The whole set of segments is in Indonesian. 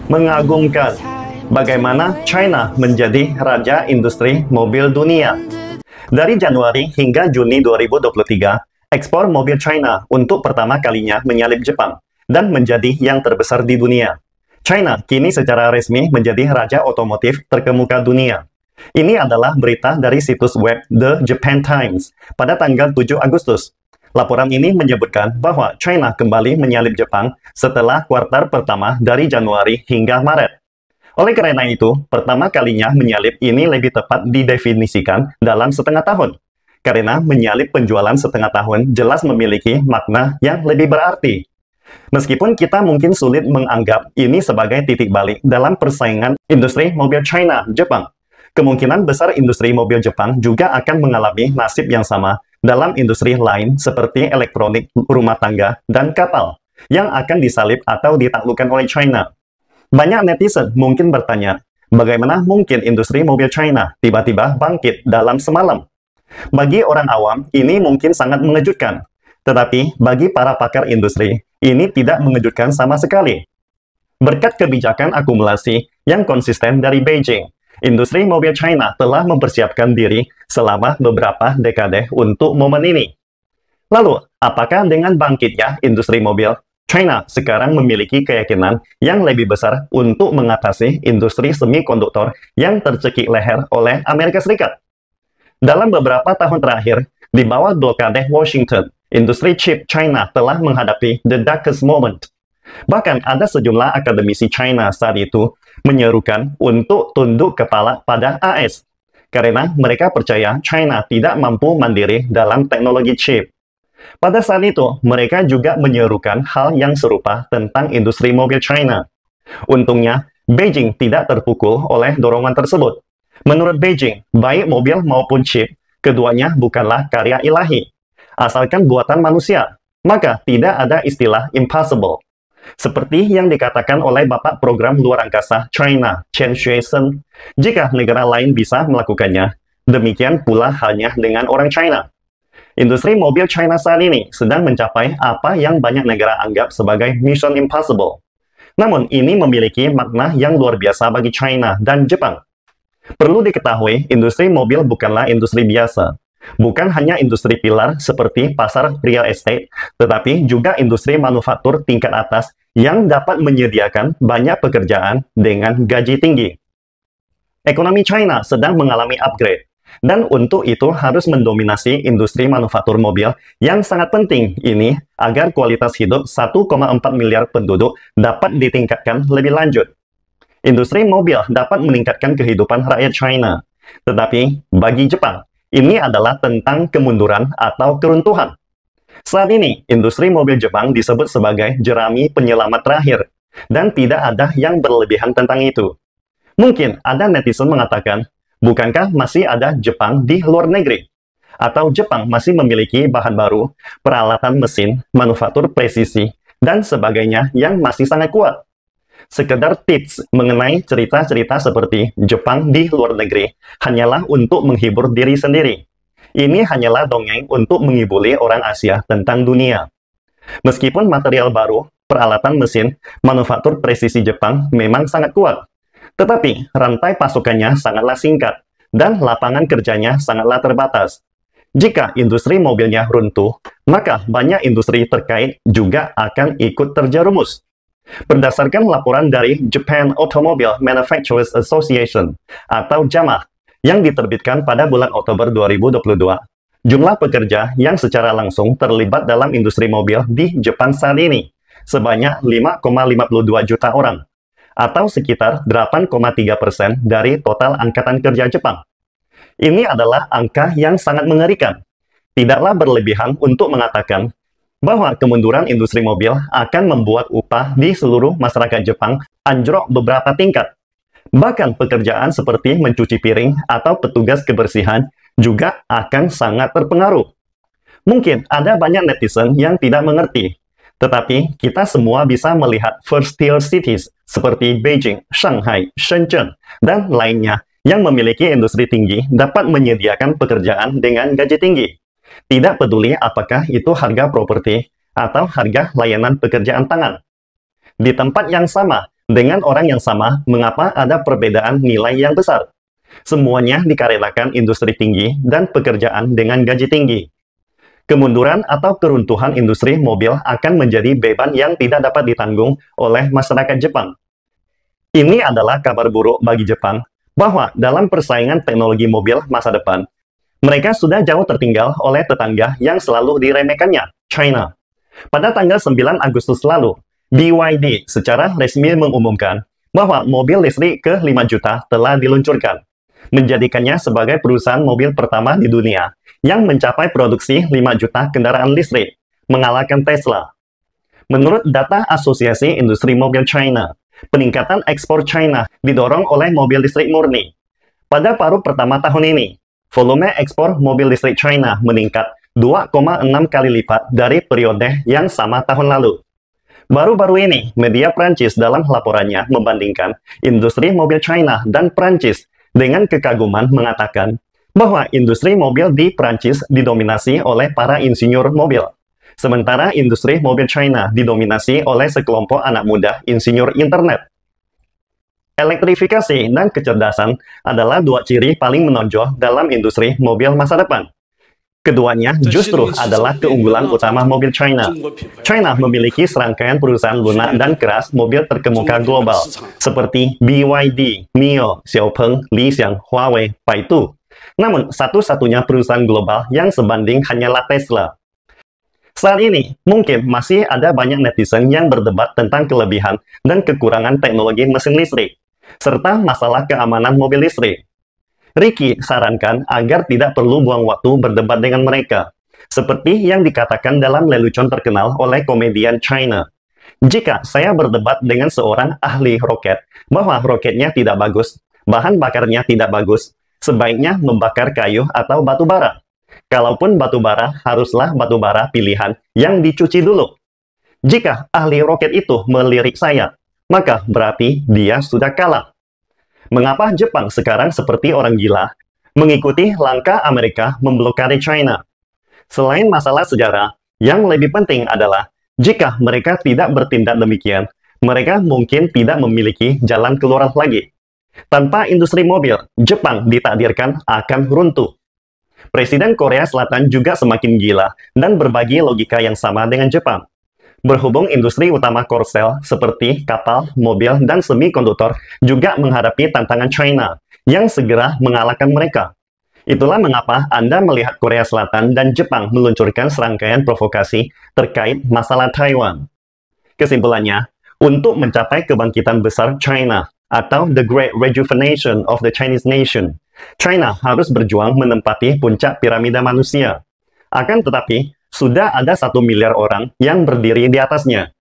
Mengagumkan. Bagaimana China menjadi raja industri mobil dunia. Dari Januari hingga Juni 2023, ekspor mobil China untuk pertama kalinya menyalip Jepang dan menjadi yang terbesar di dunia. China kini secara resmi menjadi raja otomotif terkemuka dunia. Ini adalah berita dari situs web The Japan Times pada tanggal 7 Agustus. Laporan ini menyebutkan bahwa China kembali menyalip Jepang setelah kuartal pertama dari Januari hingga Maret. Oleh karena itu, pertama kalinya menyalip ini lebih tepat didefinisikan dalam setengah tahun. Karena menyalip penjualan setengah tahun jelas memiliki makna yang lebih berarti. Meskipun kita mungkin sulit menganggap ini sebagai titik balik dalam persaingan industri mobil China-Jepang, kemungkinan besar industri mobil Jepang juga akan mengalami nasib yang sama dalam industri lain seperti elektronik rumah tangga dan kapal yang akan disalip atau ditaklukkan oleh China. Banyak netizen mungkin bertanya, bagaimana mungkin industri mobil China tiba-tiba bangkit dalam semalam? Bagi orang awam, ini mungkin sangat mengejutkan. Tetapi bagi para pakar industri, ini tidak mengejutkan sama sekali. Berkat kebijakan akumulasi yang konsisten dari Beijing, industri mobil China telah mempersiapkan diri selama beberapa dekade untuk momen ini. Lalu, apakah dengan bangkitnya industri mobil, China sekarang memiliki keyakinan yang lebih besar untuk mengatasi industri semikonduktor yang tercekik leher oleh Amerika Serikat? Dalam beberapa tahun terakhir, di bawah blokade Washington, industri chip China telah menghadapi the darkest moment. Bahkan ada sejumlah akademisi China saat itu menyerukan untuk tunduk kepala pada AS, karena mereka percaya China tidak mampu mandiri dalam teknologi chip. Pada saat itu, mereka juga menyerukan hal yang serupa tentang industri mobil China. Untungnya, Beijing tidak terpukul oleh dorongan tersebut. Menurut Beijing, baik mobil maupun chip, keduanya bukanlah karya ilahi. Asalkan buatan manusia, maka tidak ada istilah impossible. Seperti yang dikatakan oleh Bapak Program Luar Angkasa China, Chen Shui-sen, jika negara lain bisa melakukannya, demikian pula halnya dengan orang China. Industri mobil China saat ini sedang mencapai apa yang banyak negara anggap sebagai mission impossible. Namun, ini memiliki makna yang luar biasa bagi China dan Jepang. Perlu diketahui, industri mobil bukanlah industri biasa. Bukan hanya industri pilar seperti pasar real estate, tetapi juga industri manufaktur tingkat atas yang dapat menyediakan banyak pekerjaan dengan gaji tinggi. Ekonomi China sedang mengalami upgrade, dan untuk itu harus mendominasi industri manufaktur mobil yang sangat penting ini agar kualitas hidup 1,4 miliar penduduk dapat ditingkatkan lebih lanjut. Industri mobil dapat meningkatkan kehidupan rakyat China, tetapi bagi Jepang, ini adalah tentang kemunduran atau keruntuhan. Saat ini, industri mobil Jepang disebut sebagai jerami penyelamat terakhir, dan tidak ada yang berlebihan tentang itu. Mungkin ada netizen mengatakan, bukankah masih ada Jepang di luar negeri? Atau Jepang masih memiliki bahan baru, peralatan mesin, manufaktur presisi, dan sebagainya yang masih sangat kuat? Sekedar tips mengenai cerita-cerita seperti Jepang di luar negeri hanyalah untuk menghibur diri sendiri. Ini hanyalah dongeng untuk mengibuli orang Asia tentang dunia. Meskipun material baru, peralatan mesin, manufaktur presisi Jepang memang sangat kuat, tetapi rantai pasokannya sangatlah singkat dan lapangan kerjanya sangatlah terbatas. Jika industri mobilnya runtuh, maka banyak industri terkait juga akan ikut terjerumus. Berdasarkan laporan dari Japan Automobile Manufacturers Association atau JAMA yang diterbitkan pada bulan Oktober 2022, jumlah pekerja yang secara langsung terlibat dalam industri mobil di Jepang saat ini sebanyak 5,52 juta orang, atau sekitar 8,3% dari total angkatan kerja Jepang. Ini adalah angka yang sangat mengerikan. Tidaklah berlebihan untuk mengatakan bahwa kemunduran industri mobil akan membuat upah di seluruh masyarakat Jepang anjlok beberapa tingkat. Bahkan pekerjaan seperti mencuci piring atau petugas kebersihan juga akan sangat terpengaruh. Mungkin ada banyak netizen yang tidak mengerti, tetapi kita semua bisa melihat first-tier cities seperti Beijing, Shanghai, Shenzhen, dan lainnya yang memiliki industri tinggi dapat menyediakan pekerjaan dengan gaji tinggi. Tidak peduli apakah itu harga properti atau harga layanan pekerjaan tangan. Di tempat yang sama, Dengan orang yang sama, mengapa ada perbedaan nilai yang besar? Semuanya dikarenakan industri tinggi dan pekerjaan dengan gaji tinggi. Kemunduran atau keruntuhan industri mobil akan menjadi beban yang tidak dapat ditanggung oleh masyarakat Jepang. Ini adalah kabar buruk bagi Jepang, bahwa dalam persaingan teknologi mobil masa depan, mereka sudah jauh tertinggal oleh tetangga yang selalu diremehkannya, China. Pada tanggal 9 Agustus lalu, BYD secara resmi mengumumkan bahwa mobil listrik ke 5 juta telah diluncurkan, menjadikannya sebagai perusahaan mobil pertama di dunia yang mencapai produksi 5 juta kendaraan listrik, mengalahkan Tesla. Menurut data Asosiasi Industri Mobil China, peningkatan ekspor China didorong oleh mobil listrik murni. Pada paruh pertama tahun ini, volume ekspor mobil listrik China meningkat 2,6 kali lipat dari periode yang sama tahun lalu. Baru-baru ini, media Prancis dalam laporannya membandingkan industri mobil China dan Prancis dengan kekaguman mengatakan bahwa industri mobil di Prancis didominasi oleh para insinyur mobil, sementara industri mobil China didominasi oleh sekelompok anak muda insinyur internet. Elektrifikasi dan kecerdasan adalah dua ciri paling menonjol dalam industri mobil masa depan. Keduanya justru adalah keunggulan utama mobil China. China memiliki serangkaian perusahaan lunak dan keras mobil terkemuka global, seperti BYD, NIO, Xiaopeng, Li Xiang, Huawei, Baidu. Namun, satu-satunya perusahaan global yang sebanding hanyalah Tesla. Saat ini, mungkin masih ada banyak netizen yang berdebat tentang kelebihan dan kekurangan teknologi mesin listrik, serta masalah keamanan mobil listrik. Ricky sarankan agar tidak perlu buang waktu berdebat dengan mereka, seperti yang dikatakan dalam lelucon terkenal oleh komedian China. Jika saya berdebat dengan seorang ahli roket bahwa roketnya tidak bagus, bahan bakarnya tidak bagus, sebaiknya membakar kayu atau batu bara. Kalaupun batu bara, haruslah batu bara pilihan yang dicuci dulu. Jika ahli roket itu melirik saya, maka berarti dia sudah kalah. Mengapa Jepang sekarang seperti orang gila, mengikuti langkah Amerika memblokade China? Selain masalah sejarah, yang lebih penting adalah jika mereka tidak bertindak demikian, mereka mungkin tidak memiliki jalan keluar lagi. Tanpa industri mobil, Jepang ditakdirkan akan runtuh. Presiden Korea Selatan juga semakin gila dan berbagi logika yang sama dengan Jepang. Berhubung industri utama Korsel seperti kapal, mobil, dan semikonduktor juga menghadapi tantangan China yang segera mengalahkan mereka. Itulah mengapa Anda melihat Korea Selatan dan Jepang meluncurkan serangkaian provokasi terkait masalah Taiwan. Kesimpulannya, untuk mencapai kebangkitan besar China atau The Great Rejuvenation of the Chinese Nation, China harus berjuang menempati puncak piramida manusia. Akan tetapi, sudah ada 1 miliar orang yang berdiri di atasnya.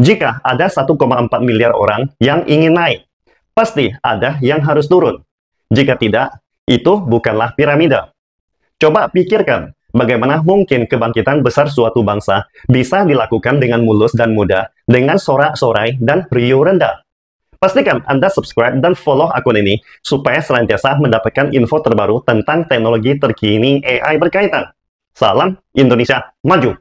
Jika ada 1,4 miliar orang yang ingin naik, pasti ada yang harus turun. Jika tidak, itu bukanlah piramida. Coba pikirkan, bagaimana mungkin kebangkitan besar suatu bangsa bisa dilakukan dengan mulus dan mudah, dengan sorak-sorai dan riuh rendah. Pastikan Anda subscribe dan follow akun ini, supaya senantiasa mendapatkan info terbaru tentang teknologi terkini AI berkaitan. Salam Indonesia Maju!